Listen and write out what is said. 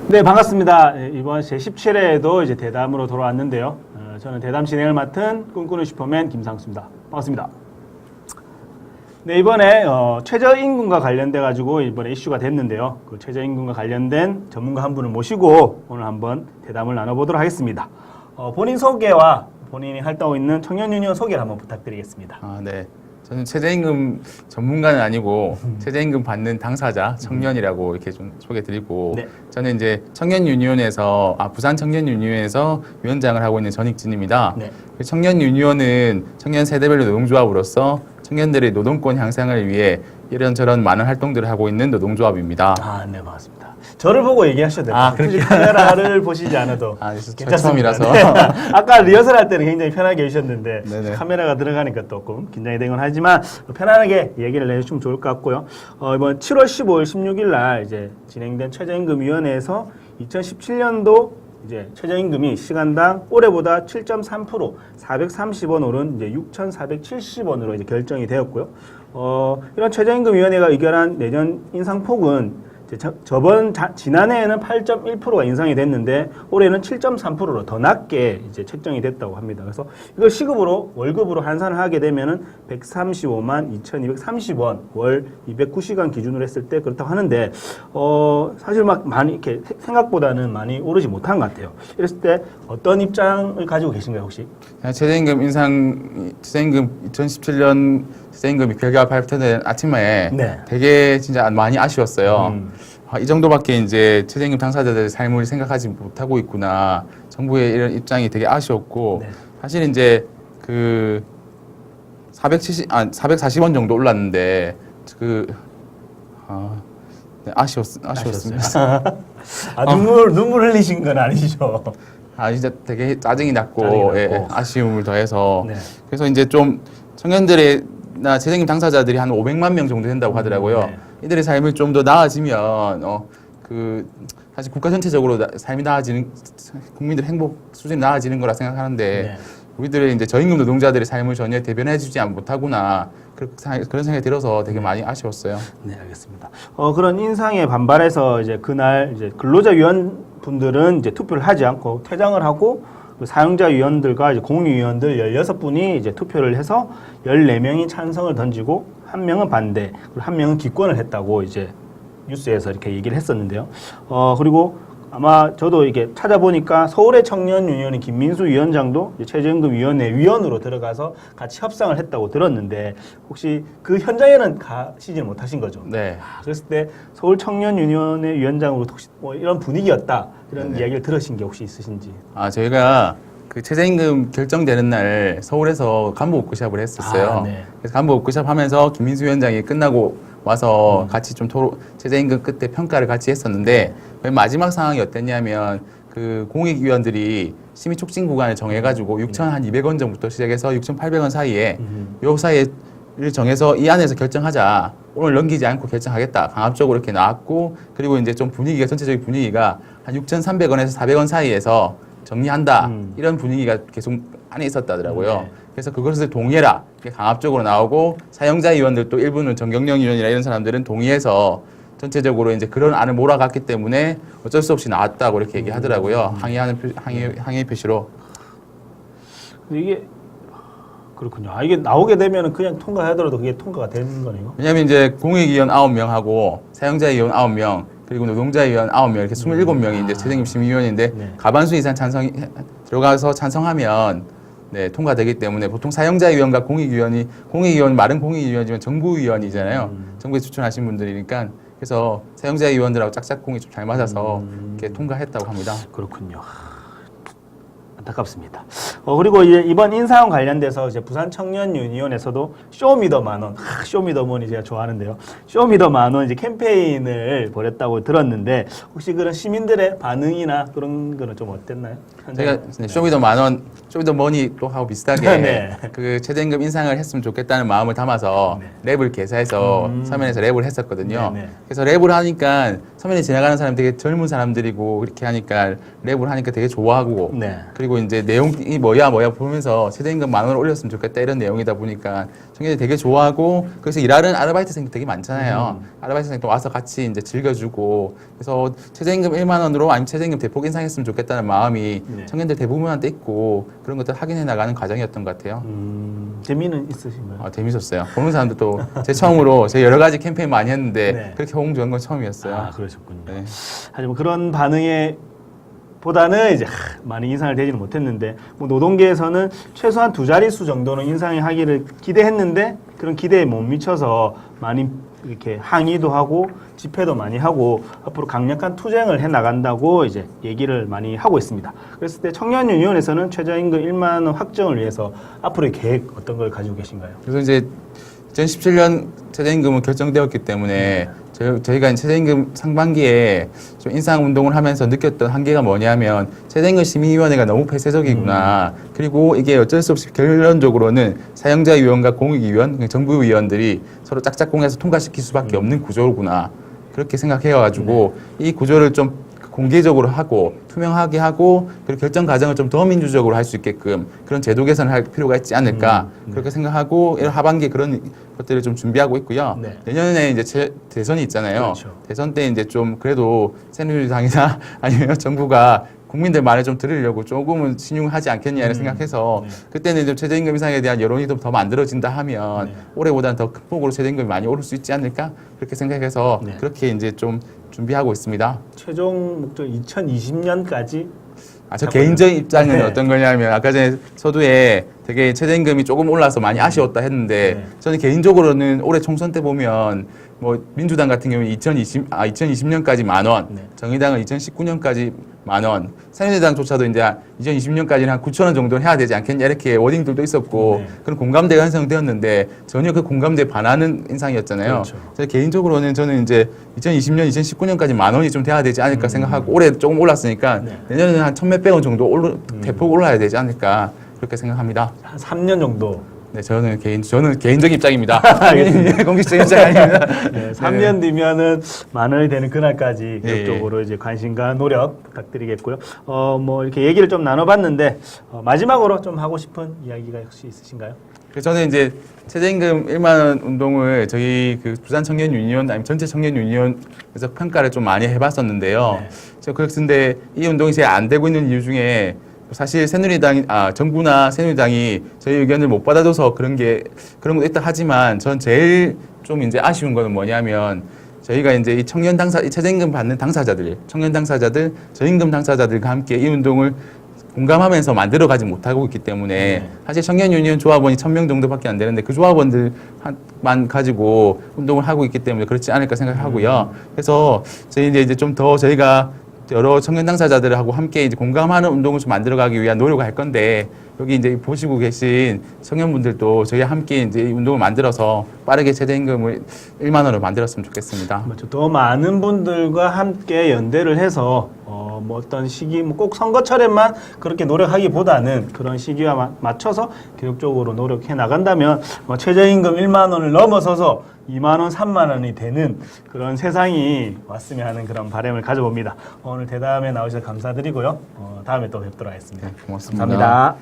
네, 반갑습니다. 이번 제17회에도 이제 대담으로 돌아왔는데요. 저는 대담 진행을 맡은 꿈꾸는 슈퍼맨 김상수입니다. 반갑습니다. 네, 이번에 최저임금과 관련돼 가지고 이번에 이슈가 됐는데요. 그 최저임금과 관련된 전문가 한 분을 모시고 오늘 한번 대담을 나눠보도록 하겠습니다. 본인 소개와 본인이 활동하고 있는 청년유니온 소개를 한번 부탁드리겠습니다. 네. 저는 최저임금 전문가는 아니고 최저임금 받는 당사자 청년이라고 이렇게 좀 소개드리고 네. 저는 이제 청년유니온에서 부산 청년유니온에서 위원장을 하고 있는 전익진입니다. 네. 청년유니온은 청년 세대별로 노동조합으로서 청년들의 노동권 향상을 위해 이런저런 많은 활동들을 하고 있는 노동조합입니다. 네, 반갑습니다. 저를 보고 얘기하셔도 돼요. 굳이 카메라를 보시지 않아도 괜찮습니다. 처음이라서. 네. 아까 리허설 할 때는 굉장히 편하게 해주셨는데 네네. 카메라가 들어가니까 조금 긴장이 되곤 하지만 편안하게 얘기를 해주시면 좋을 것 같고요. 이번 7월 15일, 16일 날 이제 진행된 최저임금위원회에서 2017년도 이제 최저임금이 시간당 올해보다 7.3% 430원 오른 이제 6,470원으로 이제 결정이 되었고요. 이런 최저임금위원회가 의결한 내년 인상폭은 지난해에는 8.1%가 인상이 됐는데 올해는 7.3%로 더 낮게 이제 책정이 됐다고 합니다. 그래서 이걸 시급으로 월급으로 환산을 하게 되면은 135만 2,230원 월 209시간 기준으로 했을 때 그렇다고 하는데 사실 막 많이 이렇게 생각보다는 많이 오르지 못한 것 같아요. 이랬을 때 어떤 입장을 가지고 계신가요, 혹시? 최저임금 2017년 최저임금이 결과가 발표된 아침에 네. 되게 진짜 많이 아쉬웠어요. 이 정도밖에 이제 최저임금 당사자들의 삶을 생각하지 못하고 있구나. 정부의 이런 입장이 되게 아쉬웠고 네. 사실 이제 그 440원 정도 올랐는데 아쉬웠습니다. 눈물 흘리신 건 아니죠? 진짜 되게 짜증이 났고, 짜증이 났고. 아쉬움을 더해서 네. 그래서 이제 좀 청년들이나 재생임 당사자들이 한 500만 명 정도 된다고 하더라고요. 네. 이들의 삶이 좀 더 나아지면 사실 국가 전체적으로 삶이 나아지는 국민들 행복 수준이 나아지는 거라 생각하는데 네. 우리들의 이제 저임금 노동자들의 삶을 전혀 대변해주지 못하구나 그런 생각이 들어서 되게 많이 아쉬웠어요. 네, 알겠습니다. 그런 인상에 반발해서 이제 그날 이제 근로자 위원 분들은 이제 투표를 하지 않고 퇴장을 하고 그 사용자 위원들과 이제 공유위원들 16분이 이제 투표를 해서 14명이 찬성을 던지고 1명은 반대, 그리고 1명은 기권을 했다고 이제 뉴스에서 이렇게 얘기를 했었는데요. 그리고 아마 저도 이게 찾아보니까 서울의 청년유니온인 김민수 위원장도 최저임금위원회 위원으로 들어가서 같이 협상을 했다고 들었는데 혹시 그 현장에는 가시지 못하신 거죠? 네. 그랬을 때 서울 청년유니온의 위원장으로 혹시 뭐 이런 분위기였다 이런 네네. 이야기를 들으신 게 혹시 있으신지? 저희가 그 최저임금 결정되는 날 서울에서 간부 워크숍을 했었어요. 네. 그래서 간부 워크숍 하면서 김민수 위원장이 끝나고 와서 같이 좀 최저임금 끝에 평가를 같이 했었는데 맨 마지막 상황이 어땠냐면 그 공익위원들이 심의 촉진 구간을 정해가지고 6,200원 정도부터 시작해서 6,800원 사이에 요 사이를 정해서 이 안에서 결정하자. 오늘 넘기지 않고 결정하겠다. 강압적으로 이렇게 나왔고 그리고 이제 좀 전체적인 분위기가 한 6,300원에서 400원 사이에서 정리한다. 이런 분위기가 계속 안에 있었다더라고요. 네. 그래서 그것을 동의해라. 이렇게 강압적으로 나오고 사용자 위원들도 일부는 정경영 위원이나 이런 사람들은 동의해서 전체적으로 이제 그런 안을 몰아갔기 때문에 어쩔 수 없이 나왔다고 이렇게 얘기하더라고요. 항의 표시로. 이게 그렇군요. 이게 나오게 되면 그냥 통과하더라도 그게 통과가 되는 거네요. 왜냐하면 이제 공익위원 9명하고 사용자 위원 9명 그리고 노동자 위원 9명 이렇게 27명이 이제 최저임금 심의위원인데 네. 과반수 이상 찬성이 들어가서 찬성하면 네, 통과되기 때문에 보통 사용자 위원과 공익위원 말은 공익위원이지만 정부위원이잖아요. 정부에 추천하신 분들이니까 그래서 사용자 위원들하고 짝짝꿍이 좀 잘 맞아서 이렇게 통과했다고 합니다. 그렇군요. 안타깝습니다. 그리고 이제 이번 인상 관련돼서 이제 부산 청년유니온에서도 쇼미더 만원, 쇼미더머니 제가 좋아하는데요. 쇼미더 만원 이제 캠페인을 벌였다고 들었는데 혹시 그런 시민들의 반응이나 그런 거는 좀 어땠나요? 제가 쇼미더 만원, 쇼미더 머니 또 하고 비슷하게 네. 그 최저임금 인상을 했으면 좋겠다는 마음을 담아서 랩을 개사해서 서면에서 랩을 했었거든요. 네, 네. 그래서 랩을 하니까 서면에 지나가는 사람 되게 젊은 사람들이고 그렇게 하니까 랩을 하니까 되게 좋아하고 네. 그리고 이제 내용이 뭐야 보면서 최저임금 10,000원 올렸으면 좋겠다 이런 내용이다 보니까 청년들이 되게 좋아하고 그래서 일하는 아르바이트생도 되게 많잖아요. 아르바이트생도 와서 같이 이제 즐겨주고 그래서 최저임금 1만 원으로 아니면 최저임금 대폭 인상했으면 좋겠다는 마음이 네. 청년들 대부분한테 있고 그런 것들 확인해 나가는 과정이었던 것 같아요. 재미는 있으신가요? 아, 재밌었어요. 보는 사람들도 제 처음으로 제가 여러 가지 캠페인 많이 했는데 네. 그렇게 호응 좋은 건 처음이었어요. 아, 그러셨군요. 네. 하지만 그런 반응에 보다는 이제 많이 인상을 되지는 못했는데 뭐 노동계에서는 최소한 2자릿수 정도는 인상이 하기를 기대했는데 그런 기대에 못 미쳐서 많이 이렇게 항의도 하고 집회도 많이 하고 앞으로 강력한 투쟁을 해 나간다고 이제 얘기를 많이 하고 있습니다. 그랬을 때 청년유니온에서는 최저임금 1만 원 확정을 위해서 앞으로의 계획 어떤 걸 가지고 계신가요? 그래서 이제 2017년 최저임금은 결정되었기 때문에 저희가 최저임금 상반기에 좀 인상 운동을 하면서 느꼈던 한계가 뭐냐면 최저임금 심의위원회가 너무 폐쇄적이구나. 그리고 이게 어쩔 수 없이 결론적으로는 사용자위원과 공익위원, 정부위원들이 서로 짝짝꿍해서 통과시킬 수밖에 없는 구조구나. 그렇게 생각해가지고 이 구조를 좀 공개적으로 하고 투명하게 하고 그리고 결정 과정을 좀 더 민주적으로 할 수 있게끔 그런 제도 개선을 할 필요가 있지 않을까 그렇게 생각하고 하반기에 그런 것들을 좀 준비하고 있고요. 네. 내년에 이제 대선이 있잖아요. 그렇죠. 대선 때 이제 좀 그래도 새누리당이나 아니면 정부가 국민들 말을 좀 들으려고 조금은 신용하지 않겠냐를 생각해서 네. 그때는 좀 최저임금 인상에 대한 여론이 좀 더 만들어진다 하면 네. 올해보다는 더 큰 폭으로 최저임금이 많이 오를 수 있지 않을까 그렇게 생각해서 네. 그렇게 이제 좀 준비하고 있습니다. 최종 목적 2020년까지 저 개인적인 입장은 네. 어떤 거냐면 아까 전에 서두에 되게 최저임금이 조금 올라서 많이 아쉬웠다 했는데 네. 저는 개인적으로는 올해 총선 때 보면 뭐 민주당 같은 경우는 2020년까지 10,000원, 네. 정의당은 2019년까지 10,000원, 새누리당조차도 이제 2020년까지는 한 9,000원 정도는 해야 되지 않겠냐 이렇게 워딩들도 있었고 네. 그런 공감대가 형성되었는데 전혀 그 공감대에 반하는 인상이었잖아요. 그렇죠. 그래서 개인적으로는 저는 이제 2020년, 2019년까지 10,000원이 좀 돼야 되지 않을까 생각하고 올해 조금 올랐으니까 네. 내년에는 한 1,000몇백 원 정도 대폭 올라야 되지 않을까 그렇게 생각합니다. 한 3년 정도 네, 저는 개인적인 입장입니다. 알겠습니다. 공식적인 입장이 아닙니다. 네, 3년 뒤면은 만 원이 되는 그날까지 예, 계속적으로 이제 관심과 노력 부탁드리겠고요. 뭐 이렇게 얘기를 좀 나눠봤는데 마지막으로 좀 하고 싶은 이야기가 혹시 있으신가요? 그래서 저는 이제 최저임금 1만 원 운동을 저희 그 부산 청년 유니온 아니면 전체 청년 유니온에서 평가를 좀 많이 해봤었는데요. 네. 그런데 이 운동이 잘 안 되고 있는 이유 중에 사실 정부나 새누리당이 저희 의견을 못 받아줘서 그런 것도 있다 하지만 전 제일 좀 이제 아쉬운 거는 뭐냐면 저희가 이제 이 이 최저임금 받는 당사자들, 청년 당사자들, 저임금 당사자들과 함께 이 운동을 공감하면서 만들어가지 못하고 있기 때문에 네. 사실 청년 유니온 조합원이 1,000명 정도밖에 안 되는데 그 조합원들만 가지고 운동을 하고 있기 때문에 그렇지 않을까 생각하고요. 그래서 저희 이제 좀 더 저희가 여러 청년 당사자들하고 함께 이제 공감하는 운동을 좀 만들어가기 위한 노력을 할 건데 여기 이제 보시고 계신 청년분들도 저희와 함께 이제 이 운동을 만들어서 빠르게 최저임금을 1만 원으로 만들었으면 좋겠습니다. 맞죠. 더 많은 분들과 함께 연대를 해서 뭐 어떤 시기, 뭐 꼭 선거철에만 그렇게 노력하기보다는 그런 시기와 맞춰서 계속적으로 노력해 나간다면 최저임금 1만 원을 넘어서서 2만 원, 3만 원이 되는 그런 세상이 왔으면 하는 그런 바람을 가져봅니다. 오늘 대담에 나오셔서 감사드리고요. 다음에 또 뵙도록 하겠습니다. 네, 고맙습니다. 감사합니다.